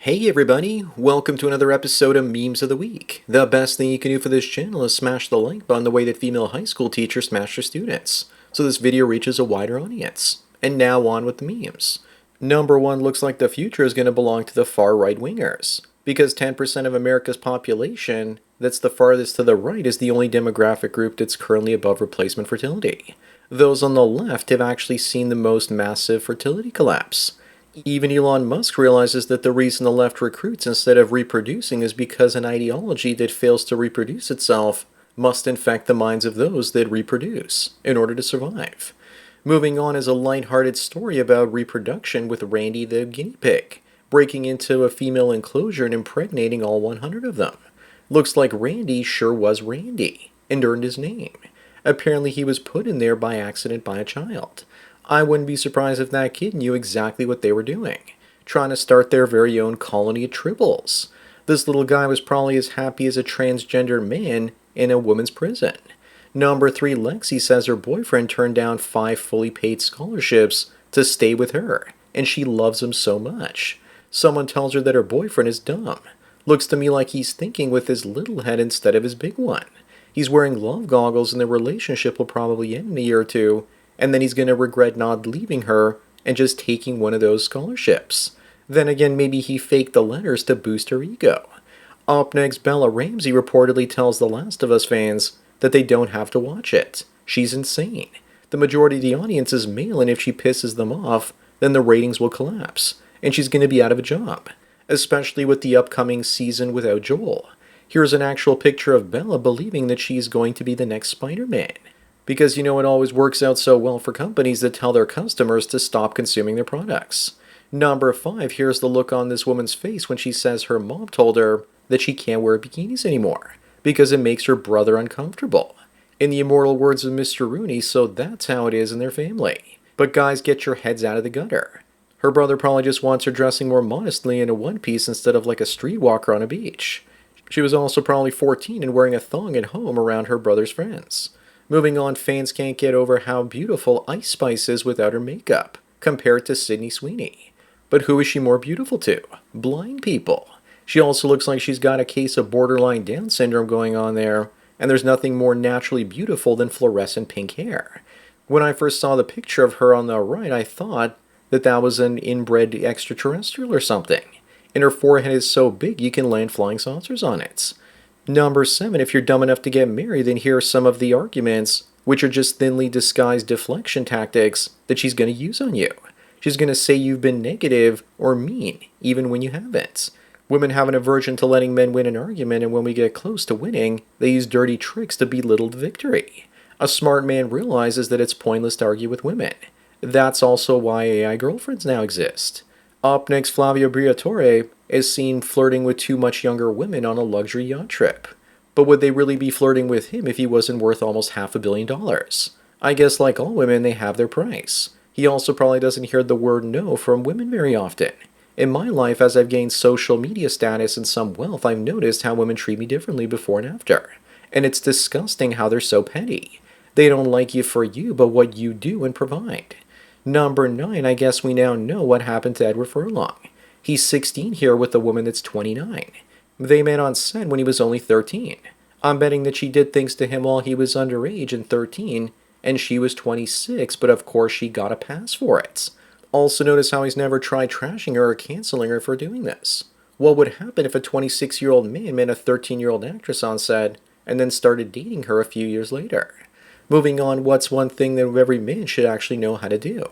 Hey everybody, welcome to another episode of Memes of the Week. The best thing you can do for this channel is smash the like button the way that female high school teachers smash their students, so this video reaches a wider audience. And now on with the memes. Number one looks like the future is going to belong to the far right wingers, because 10% of America's population that's the farthest to the right is the only demographic group that's currently above replacement fertility. Those on the left have actually seen the most massive fertility collapse. Even Elon Musk realizes that the reason the left recruits instead of reproducing is because an ideology that fails to reproduce itself must infect the minds of those that reproduce in order to survive. Moving on is a lighthearted story about reproduction with Randy the guinea pig, breaking into a female enclosure and impregnating all 100 of them. Looks like Randy sure was Randy and earned his name. Apparently he was put in there by accident by a child. I wouldn't be surprised if that kid knew exactly what they were doing, trying to start their very own colony of tribbles. This little guy was probably as happy as a transgender man in a woman's prison. Number 3, Lexi says her boyfriend turned down 5 fully paid scholarships to stay with her, and she loves him so much. Someone tells her that her boyfriend is dumb. Looks to me like he's thinking with his little head instead of his big one. He's wearing love goggles and the relationship will probably end in a year or two, and then he's going to regret not leaving her and just taking one of those scholarships. Then again, maybe he faked the letters to boost her ego. Up next, Bella Ramsey reportedly tells The Last of Us fans that they don't have to watch it. She's insane. The majority of the audience is male, and if she pisses them off, then the ratings will collapse, and she's going to be out of a job, especially with the upcoming season without Joel. Here's an actual picture of Bella believing that she's going to be the next Spider-Man. Because it always works out so well for companies that tell their customers to stop consuming their products. Number 5, here's the look on this woman's face when she says her mom told her that she can't wear bikinis anymore because it makes her brother uncomfortable. In the immortal words of Mr. Rooney, so that's how it is in their family. But guys, get your heads out of the gutter. Her brother probably just wants her dressing more modestly in a one-piece instead of like a streetwalker on a beach. She was also probably 14 and wearing a thong at home around her brother's friends. Moving on, fans can't get over how beautiful Ice Spice is without her makeup, compared to Sydney Sweeney. But who is she more beautiful to? Blind people. She also looks like she's got a case of borderline Down syndrome going on there, and there's nothing more naturally beautiful than fluorescent pink hair. When I first saw the picture of her on the right, I thought that was an inbred extraterrestrial or something. And her forehead is so big you can land flying saucers on it. Number 7, if you're dumb enough to get married, then here are some of the arguments, which are just thinly disguised deflection tactics that she's going to use on you. She's going to say you've been negative or mean, even when you haven't. Women have an aversion to letting men win an argument, and when we get close to winning, they use dirty tricks to belittle the victory. A smart man realizes that it's pointless to argue with women. That's also why AI girlfriends now exist. Up next, Flavio Briatore is seen flirting with 2 much younger women on a luxury yacht trip. But would they really be flirting with him if he wasn't worth almost $500 million? I guess like all women, they have their price. He also probably doesn't hear the word no from women very often. In my life, as I've gained social media status and some wealth, I've noticed how women treat me differently before and after. And it's disgusting how they're so petty. They don't like you for you, but what you do and provide. Number 9, I guess we now know what happened to Edward Furlong. He's 16 here with a woman that's 29. They met on set when he was only 13. I'm betting that she did things to him while he was underage and 13, and she was 26, but of course she got a pass for it. Also notice how he's never tried trashing her or canceling her for doing this. What would happen if a 26-year-old man met a 13-year-old actress on set and then started dating her a few years later? Moving on, what's one thing that every man should actually know how to do?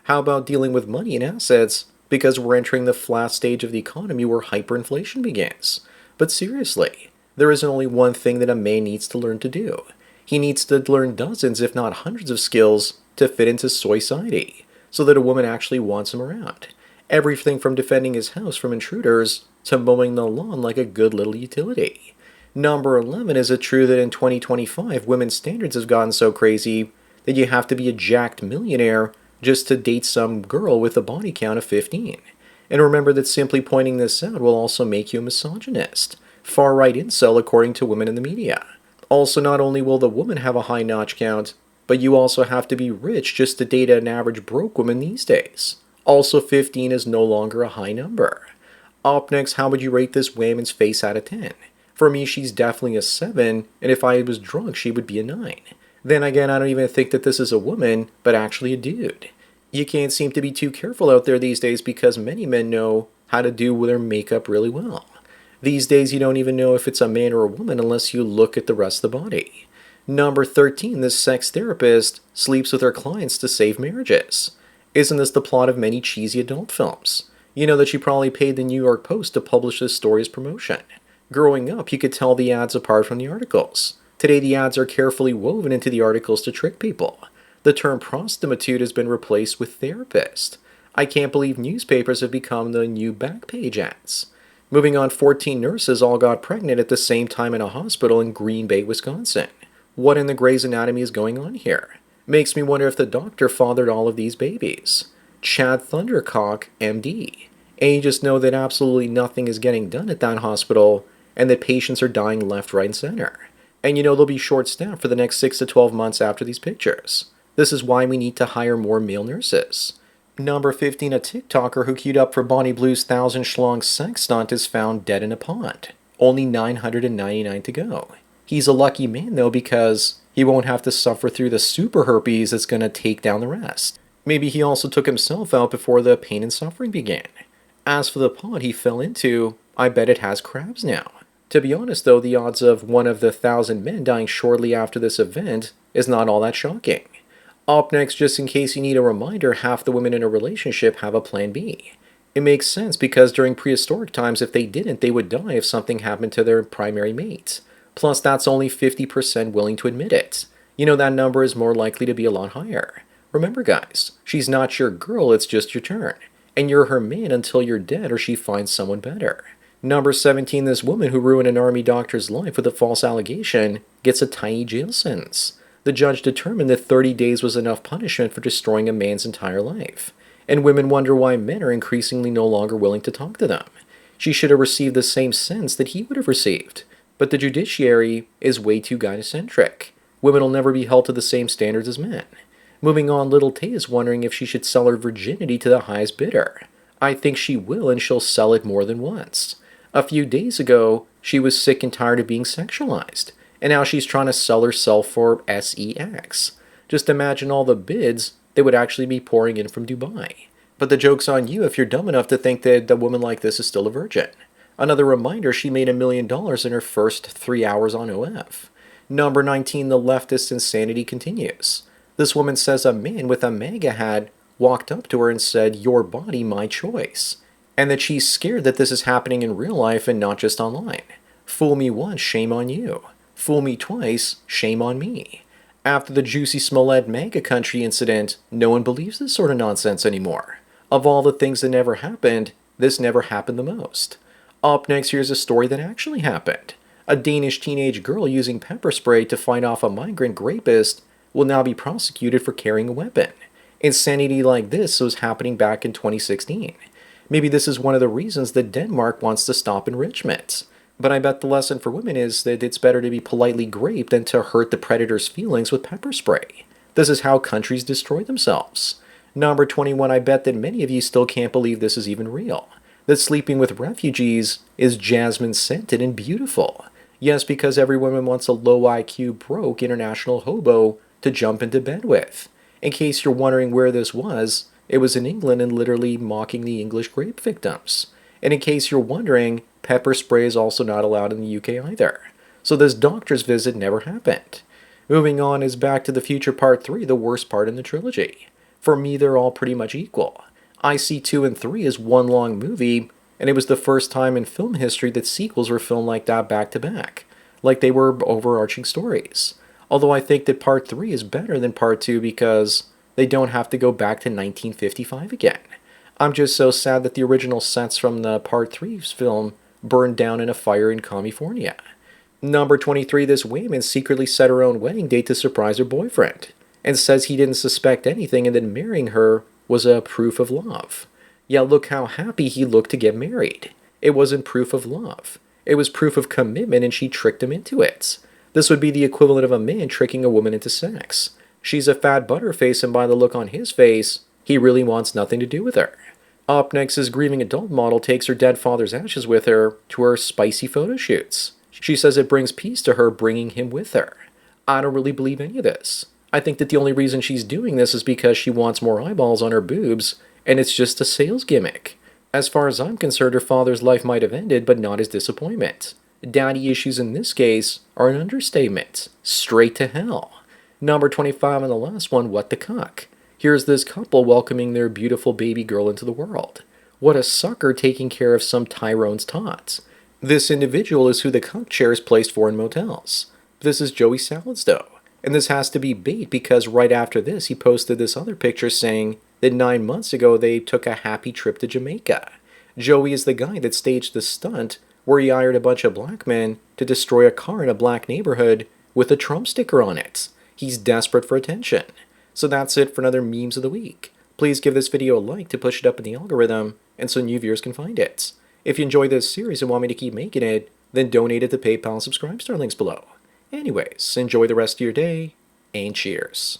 How about dealing with money and assets? Because we're entering the flat stage of the economy where hyperinflation begins. But seriously, there isn't only one thing that a man needs to learn to do. He needs to learn dozens, if not hundreds of skills to fit into society, so that a woman actually wants him around. Everything from defending his house from intruders to mowing the lawn like a good little utility. Number 11, is it true that in 2025 women's standards have gotten so crazy that you have to be a jacked millionaire just to date some girl with a body count of 15? And remember that simply pointing this out will also make you a misogynist. Far-right incel according to women in the media. Also, not only will the woman have a high notch count, but you also have to be rich just to date an average broke woman these days. Also, 15 is no longer a high number. Up next, how would you rate this woman's face out of 10? For me, she's definitely a 7, and if I was drunk, she would be a 9. Then again, I don't even think that this is a woman, but actually a dude. You can't seem to be too careful out there these days because many men know how to do their makeup really well. These days, you don't even know if it's a man or a woman unless you look at the rest of the body. Number 13, this sex therapist sleeps with her clients to save marriages. Isn't this the plot of many cheesy adult films? You know that she probably paid the New York Post to publish this story as promotion. Growing up, you could tell the ads apart from the articles. Today, the ads are carefully woven into the articles to trick people. The term prostitute has been replaced with therapist. I can't believe newspapers have become the new back page ads. Moving on, 14 nurses all got pregnant at the same time in a hospital in Green Bay, Wisconsin. What in the Grey's Anatomy is going on here? Makes me wonder if the doctor fathered all of these babies. Chad Thundercock, MD. And you just know that absolutely nothing is getting done at that hospital, and that patients are dying left, right, and center. And you know they'll be short-staffed for the next 6 to 12 months after these pictures. This is why we need to hire more male nurses. Number 15, a TikToker who queued up for Bonnie Blue's 1,000 schlong sex stunt is found dead in a pond. Only 999 to go. He's a lucky man though because he won't have to suffer through the super herpes that's going to take down the rest. Maybe he also took himself out before the pain and suffering began. As for the pond he fell into, I bet it has crabs now. To be honest though, the odds of one of the 1,000 men dying shortly after this event is not all that shocking. Up next, just in case you need a reminder, half the women in a relationship have a plan B. It makes sense because during prehistoric times, if they didn't, they would die if something happened to their primary mate. Plus, that's only 50% willing to admit it. You know that number is more likely to be a lot higher. Remember guys, she's not your girl, it's just your turn. And you're her man until you're dead or she finds someone better. Number 17, this woman who ruined an army doctor's life with a false allegation gets a tiny jail sentence. The judge determined that 30 days was enough punishment for destroying a man's entire life. And women wonder why men are increasingly no longer willing to talk to them. She should have received the same sentence that he would have received. But the judiciary is way too gynocentric. Women will never be held to the same standards as men. Moving on, little Tay is wondering if she should sell her virginity to the highest bidder. I think she will, and she'll sell it more than once. A few days ago, she was sick and tired of being sexualized. And now she's trying to sell herself for sex. Just imagine all the bids that would actually be pouring in from Dubai. But the joke's on you if you're dumb enough to think that a woman like this is still a virgin. Another reminder, she made $1 million in her first 3 hours on OF. Number 19, the leftist insanity continues. This woman says a man with a MAGA hat walked up to her and said, "Your body, my choice." And that she's scared that this is happening in real life and not just online. Fool me once, shame on you. Fool me twice, shame on me. After the Juicy Smollett MAGA country incident, no one believes this sort of nonsense anymore. Of all the things that never happened, this never happened the most. Up next, here's a story that actually happened. A Danish teenage girl using pepper spray to fight off a migrant rapist will now be prosecuted for carrying a weapon. Insanity like this was happening back in 2016. Maybe this is one of the reasons that Denmark wants to stop enrichment. But I bet the lesson for women is that it's better to be politely raped than to hurt the predator's feelings with pepper spray. This is how countries destroy themselves. Number 21, I bet that many of you still can't believe this is even real. That sleeping with refugees is jasmine scented and beautiful. Yes, because every woman wants a low IQ, broke international hobo to jump into bed with. In case you're wondering where this was, it was in England and literally mocking the English rape victims. And in case you're wondering, pepper spray is also not allowed in the UK either. So this doctor's visit never happened. Moving on is Back to the Future Part 3, the worst part in the trilogy. For me, they're all pretty much equal. I see 2 and 3 as one long movie, and it was the first time in film history that sequels were filmed like that back to back, like they were overarching stories. Although I think that Part 3 is better than Part 2 because they don't have to go back to 1955 again. I'm just so sad that the original sets from the Part 3 film burned down in a fire in California. Number 23, this woman secretly set her own wedding date to surprise her boyfriend, and says he didn't suspect anything and that marrying her was a proof of love. Yeah, look how happy he looked to get married. It wasn't proof of love. It was proof of commitment and she tricked him into it. This would be the equivalent of a man tricking a woman into sex. She's a fat butterface and by the look on his face, he really wants nothing to do with her. Up next is grieving adult model takes her dead father's ashes with her to her spicy photo shoots. She says it brings peace to her bringing him with her. I don't really believe any of this. I think that the only reason she's doing this is because she wants more eyeballs on her boobs, and it's just a sales gimmick. As far as I'm concerned, her father's life might have ended, but not his disappointment. Daddy issues in this case are an understatement. Straight to hell. Number 25 on the last one, what the cuck? Here's this couple welcoming their beautiful baby girl into the world. What a sucker taking care of some Tyrone's tots. This individual is who the cuck chair is placed for in motels. This is Joey Salads though. And this has to be bait because right after this he posted this other picture saying that 9 months ago they took a happy trip to Jamaica. Joey is the guy that staged the stunt where he hired a bunch of black men to destroy a car in a black neighborhood with a Trump sticker on it. He's desperate for attention. So that's it for another Memes of the Week. Please give this video a like to push it up in the algorithm and so new viewers can find it. If you enjoy this series and want me to keep making it, then donate it to PayPal and subscribe star links below. Anyways, enjoy the rest of your day, and cheers.